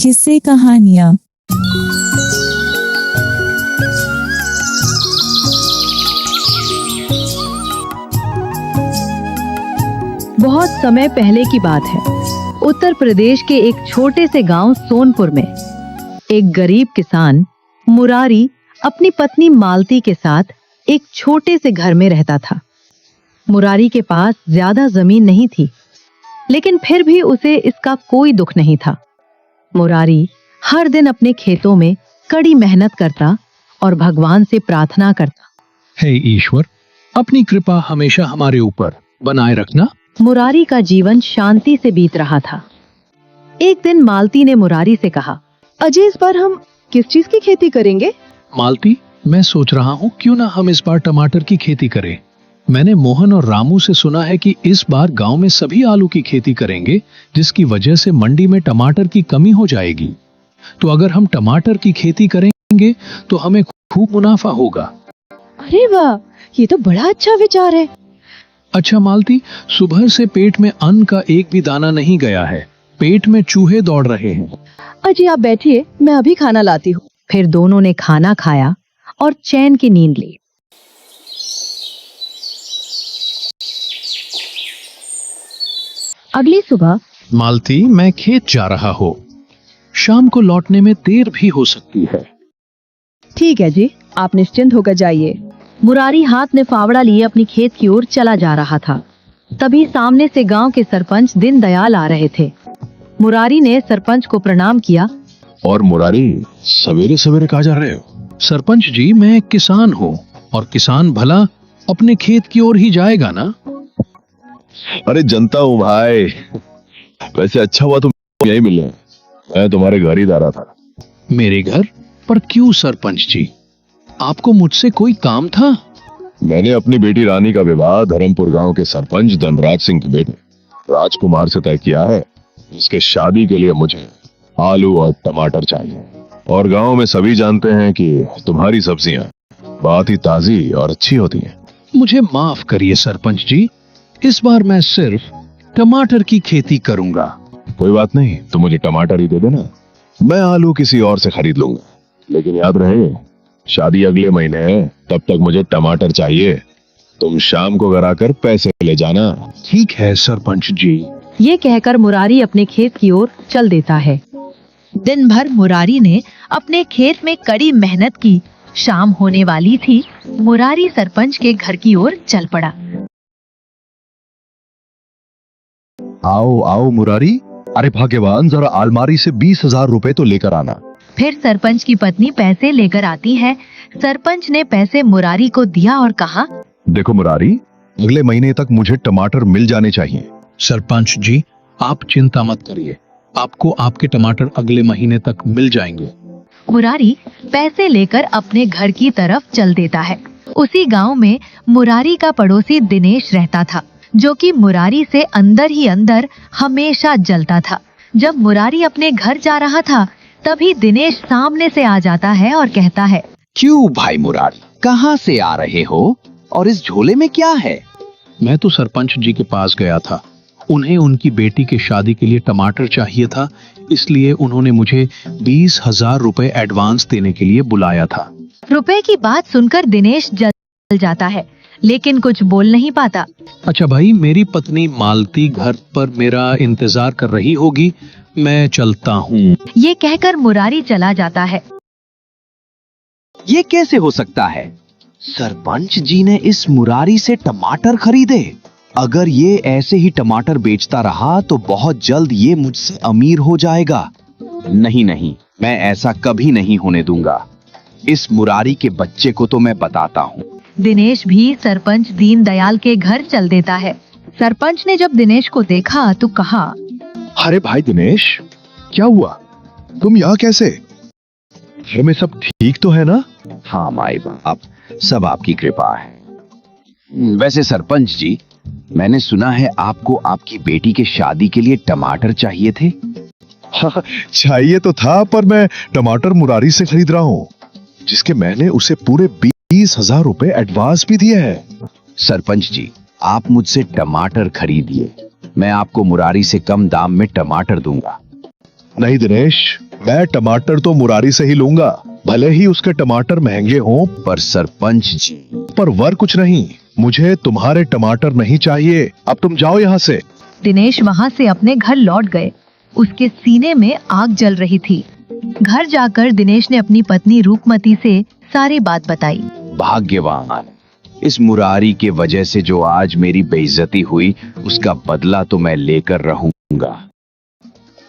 किस्से कहानियाँ। बहुत समय पहले की बात है। उत्तर प्रदेश के एक छोटे से गांव सोनपुर में एक गरीब किसान मुरारी अपनी पत्नी मालती के साथ एक छोटे से घर में रहता था। मुरारी के पास ज्यादा जमीन नहीं थी, लेकिन फिर भी उसे इसका कोई दुख नहीं था। मुरारी हर दिन अपने खेतों में कड़ी मेहनत करता और भगवान से प्रार्थना करता। हे ईश्वर, अपनी कृपा हमेशा हमारे ऊपर बनाए रखना। मुरारी का जीवन शांति से बीत रहा था। एक दिन मालती ने मुरारी से कहा, अजय, इस बार हम किस चीज की खेती करेंगे? मालती, मैं सोच रहा हूँ क्यों ना हम इस बार टमाटर की खेती करें। मैंने मोहन और रामू से सुना है कि इस बार गांव में सभी आलू की खेती करेंगे, जिसकी वजह से मंडी में टमाटर की कमी हो जाएगी। तो अगर हम टमाटर की खेती करेंगे तो हमें खूब मुनाफा होगा। अरे वाह, ये तो बड़ा अच्छा विचार है। अच्छा मालती, सुबह से पेट में अन्न का एक भी दाना नहीं गया है। पेट में चूहे दौड़ रहे हैं। अजय, आप बैठिए, मैं अभी खाना लाती हूँ। फिर दोनों ने खाना खाया और चैन की नींद ली। अगली सुबह मालती, मैं खेत जा रहा हूँ। शाम को लौटने में देर भी हो सकती है। ठीक है जी, आप निश्चिंत होकर जाइए। मुरारी हाथ में फावड़ा लिए अपनी खेत की ओर चला जा रहा था। तभी सामने से गांव के सरपंच दीनदयाल आ रहे थे। मुरारी ने सरपंच को प्रणाम किया। और मुरारी, सवेरे सवेरे कहाँ जा रहे हो? सरपंच जी, मैं एक किसान हूँ और किसान भला अपने खेत की ओर ही जाएगा ना। अरे जनता हूँ भाई। वैसे अच्छा हुआ तुम यही मिले। मैं तुम्हारे घर ही जा रहा था। मेरे घर पर क्यों सरपंच जी? आपको मुझसे कोई काम था? मैंने अपनी बेटी रानी का विवाह धर्मपुर गांव के सरपंच धनराज सिंह के बेटे राजकुमार से तय किया है। इसके शादी के लिए मुझे आलू और टमाटर चाहिए। और गांव में सभी जानते हैं कि तुम्हारी सब्जियां बहुत ही ताजी और अच्छी होती हैं। मुझे माफ करिए सरपंच जी, इस बार मैं सिर्फ टमाटर की खेती करूंगा। कोई बात नहीं, तुम मुझे टमाटर ही दे देना, मैं आलू किसी और से खरीद लूंगा। लेकिन याद रहे, शादी अगले महीने है, तब तक मुझे टमाटर चाहिए। तुम शाम को घर आकर पैसे ले जाना। ठीक है सरपंच जी। ये कहकर मुरारी अपने खेत की ओर चल देता है। दिन भर मुरारी ने अपने खेत में कड़ी मेहनत की। शाम होने वाली थी। मुरारी सरपंच के घर की ओर चल पड़ा। आओ आओ मुरारी, अरे भाग्यवान, जरा अलमारी से 20,000 रुपए तो लेकर आना। फिर सरपंच की पत्नी पैसे लेकर आती है। सरपंच ने पैसे मुरारी को दिया और कहा, देखो मुरारी, अगले महीने तक मुझे टमाटर मिल जाने चाहिए। सरपंच जी, आप चिंता मत करिए, आपको आपके टमाटर अगले महीने तक मिल जाएंगे। मुरारी पैसे लेकर अपने घर की तरफ चल देता है। उसी गांव में मुरारी का पड़ोसी दिनेश रहता था, जो कि मुरारी से अंदर ही अंदर हमेशा जलता था। जब मुरारी अपने घर जा रहा था, तभी दिनेश सामने से आ जाता है और कहता है, क्यों भाई मुरारी, कहाँ से आ रहे हो और इस झोले में क्या है? मैं तो सरपंच जी के पास गया था। उन्हें उनकी बेटी के शादी के लिए टमाटर चाहिए था, इसलिए उन्होंने मुझे 20,000 रुपए एडवांस देने के लिए बुलाया था। रुपए की बात सुनकर दिनेश जल जाता है, लेकिन कुछ बोल नहीं पाता। अच्छा भाई, मेरी पत्नी मालती घर पर मेरा इंतजार कर रही होगी, मैं चलता हूँ। ये कहकर मुरारी चला जाता है। ये कैसे हो सकता है? सरपंच जी ने इस मुरारी से टमाटर खरीदे। अगर ये ऐसे ही टमाटर बेचता रहा तो बहुत जल्द ये मुझसे अमीर हो जाएगा। नहीं नहीं, मैं ऐसा कभी नहीं होने दूंगा। इस मुरारी के बच्चे को तो मैं बताता हूँ। दिनेश भी सरपंच दीनदयाल के घर चल देता है। सरपंच ने जब दिनेश को देखा तो कहा, अरे भाई दिनेश, क्या हुआ? तुम यहाँ कैसे? घर में सब ठीक तो है ना? हाँ माई बाप, सब आपकी कृपा है। वैसे सरपंच जी, मैंने सुना है आपको आपकी बेटी के शादी के लिए टमाटर चाहिए थे। हाँ, चाहिए तो था, पर मैं टमाटर मुरारी से खरीद रहा हूँ, जिसके मैंने उसे पूरे 20,000 रुपए एडवांस भी दिए हैं। सरपंच जी, आप मुझसे टमाटर खरीदिए, मैं आपको मुरारी से कम दाम में टमाटर दूंगा। नहीं दिनेश, मैं टमाटर तो मुरारी से ही लूंगा, भले ही उसके टमाटर महंगे हों। पर सरपंच जी, पर वर कुछ नहीं, मुझे तुम्हारे टमाटर नहीं चाहिए। अब तुम जाओ यहाँ से। दिनेश वहाँ से अपने घर लौट गए। उसके सीने में आग जल रही थी। घर जाकर दिनेश ने अपनी पत्नी रूपमती से सारी बात बताई। भाग्यवान, इस मुरारी के वजह से जो आज मेरी बेइज्जती हुई, उसका बदला तो मैं लेकर रहूंगा।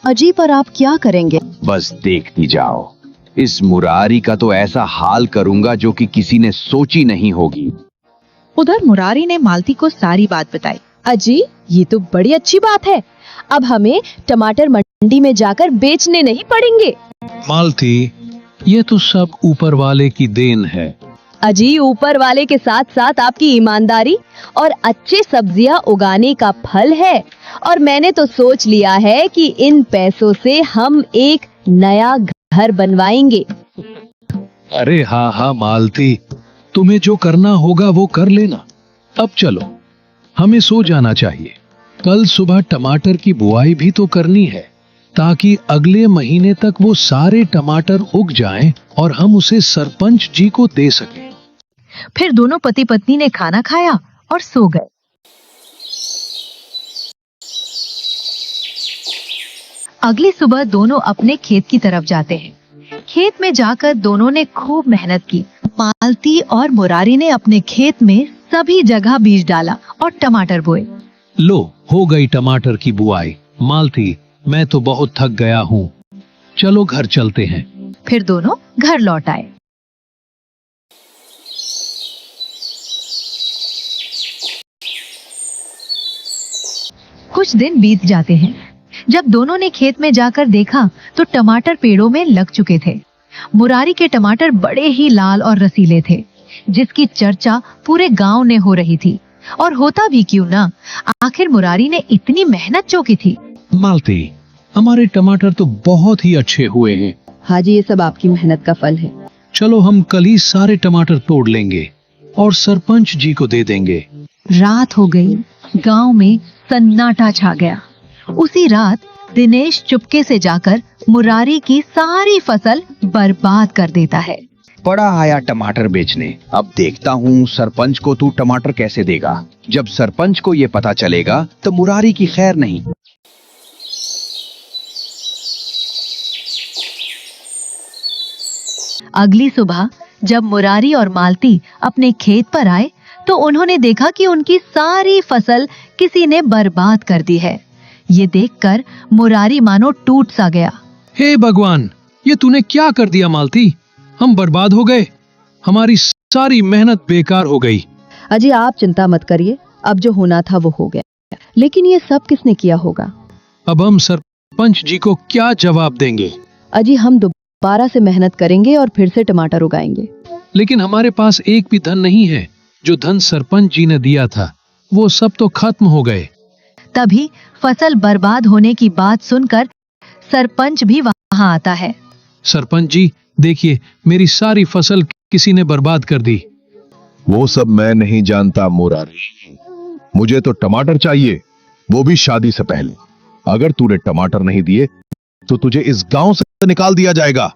अजी, पर आप क्या करेंगे? बस देखती जाओ, इस मुरारी का तो ऐसा हाल करूंगा जो कि किसी ने सोची नहीं होगी। उधर मुरारी ने मालती को सारी बात बताई। अजी, ये तो बड़ी अच्छी बात है। अब हमें टमाटर मंडी में जाकर बेचने नहीं पड़ेंगे। मालती, ये तो सब ऊपर वाले की देन है। अजी, ऊपर वाले के साथ साथ आपकी ईमानदारी और अच्छे सब्जियां उगाने का फल है। और मैंने तो सोच लिया है कि इन पैसों से हम एक नया घर बनवाएंगे। अरे हाँ हाँ मालती, तुम्हें जो करना होगा वो कर लेना। अब चलो, हमें सो जाना चाहिए। कल सुबह टमाटर की बुआई भी तो करनी है, ताकि अगले महीने तक वो सारे टमाटर उग जाएं और हम उसे सरपंच जी को दे सकें। फिर दोनों पति पत्नी ने खाना खाया और सो गए। अगली सुबह दोनों अपने खेत की तरफ जाते हैं। खेत में जाकर दोनों ने खूब मेहनत की। मालती और मुरारी ने अपने खेत में सभी जगह बीज डाला और टमाटर बोए। लो, हो गई टमाटर की बुआई। मालती, मैं तो बहुत थक गया हूँ, चलो घर चलते हैं। फिर दोनों घर लौट आए। कुछ दिन बीत जाते हैं। जब दोनों ने खेत में जाकर देखा तो टमाटर पेड़ों में लग चुके थे। मुरारी के टमाटर बड़े ही लाल और रसीले थे, जिसकी चर्चा पूरे गांव ने हो रही थी। और होता भी क्यों ना, आखिर मुरारी ने इतनी मेहनत जो की थी। मालती, हमारे टमाटर तो बहुत ही अच्छे हुए हैं। हाँ जी, ये सब आपकी मेहनत का फल है। चलो हम कल ही सारे टमाटर तोड़ लेंगे और सरपंच जी को दे देंगे। रात हो गई। गांव में सन्नाटा छा गया। उसी रात दिनेश चुपके से जाकर मुरारी की सारी फसल बर्बाद कर देता है। बड़ा आया टमाटर बेचने, अब देखता हूँ सरपंच को तू टमाटर कैसे देगा। जब सरपंच को ये पता चलेगा तो मुरारी की खैर नहीं। अगली सुबह जब मुरारी और मालती अपने खेत पर आए तो उन्होंने देखा कि उनकी सारी फसल किसी ने बर्बाद कर दी है। ये देखकर मुरारी मानो टूट सा गया। हे भगवान, ये तूने क्या कर दिया मालती? हम बर्बाद हो गए, हमारी सारी मेहनत बेकार हो गई। अजी, आप चिंता मत करिए, अब जो होना था वो हो गया। लेकिन ये सब किसने किया होगा? अब हम सरपंच जी को क्या जवाब देंगे? अजी, हम दोबारा से मेहनत करेंगे और फिर से टमाटर उगाएंगे। लेकिन हमारे पास एक भी धन नहीं है। जो धन सरपंच जी ने दिया था वो सब तो खत्म हो गए। तभी फसल बर्बाद होने की बात सुनकर सरपंच भी वहां आता है। सरपंच जी, देखिए, मेरी सारी फसल किसी ने बर्बाद कर दी। वो सब मैं नहीं जानता मुरारी, मुझे तो टमाटर चाहिए, वो भी शादी से पहले। अगर तूने टमाटर नहीं दिए तो तुझे इस गांव से निकाल दिया जाएगा।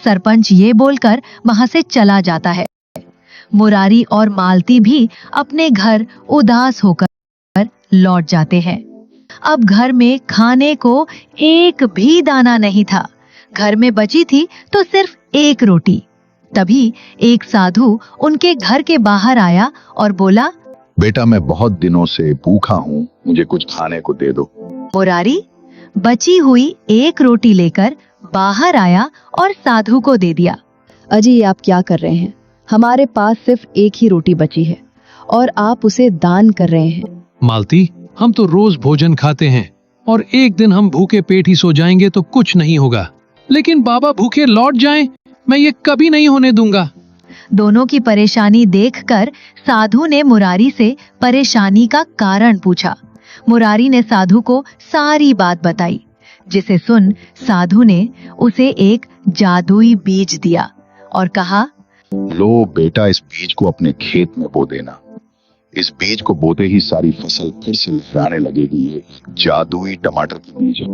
सरपंच ये बोलकर वहां से चला जाता है। मुरारी और मालती भी अपने घर उदास होकर लौट जाते हैं। अब घर में खाने को एक भी दाना नहीं था। घर में बची थी तो सिर्फ एक रोटी। तभी एक साधु उनके घर के बाहर आया और बोला, बेटा, मैं बहुत दिनों से भूखा हूँ, मुझे कुछ खाने को दे दो। मुरारी बची हुई एक रोटी लेकर बाहर आया और साधु को दे दिया। अजी, ये आप क्या कर रहे हैं? हमारे पास सिर्फ एक ही रोटी बची है और आप उसे दान कर रहे हैं। मालती, हम तो रोज भोजन खाते हैं और एक दिन हम भूखे पेट ही सो जाएंगे तो कुछ नहीं होगा, लेकिन बाबा भूखे लौट जाएं, मैं ये कभी नहीं होने दूंगा। दोनों की परेशानी देखकर साधु ने मुरारी से परेशानी का कारण पूछा। मुरारी ने साधु को सारी बात बताई, जिसे सुन साधु ने उसे एक जादुई बीज दिया और कहा, लो बेटा, इस बीज को अपने खेत में बो देना। इस बीज को बोते ही सारी फसल फिर से लहराने लगेगी। ये जादुई टमाटर की बीज है।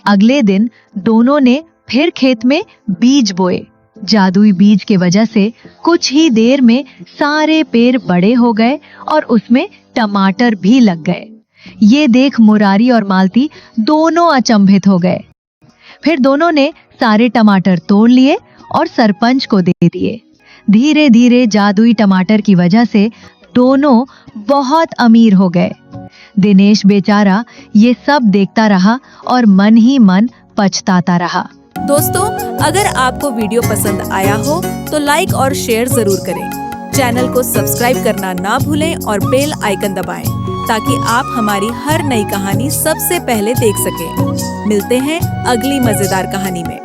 अगले दिन दोनों ने फिर खेत में बीज बोए। जादुई बीज के वजह से कुछ ही देर में सारे पेड़ बड़े हो गए और उसमें टमाटर भी लग गए। ये देख मुरारी और मालती दोनों अचंभित हो गए। फिर दोनों ने सारे टमाटर तोड़ लिए और सरपंच को दे दिए। धीरे धीरे जादुई टमाटर की वजह से दोनों बहुत अमीर हो गए। दिनेश बेचारा ये सब देखता रहा और मन ही मन पछताता रहा। दोस्तों, अगर आपको वीडियो पसंद आया हो तो लाइक और शेयर जरूर करें। चैनल को सब्सक्राइब करना ना भूलें और बेल आइकन दबाएं ताकि आप हमारी हर नई कहानी सबसे पहले देख सकें। मिलते हैं अगली मजेदार कहानी में।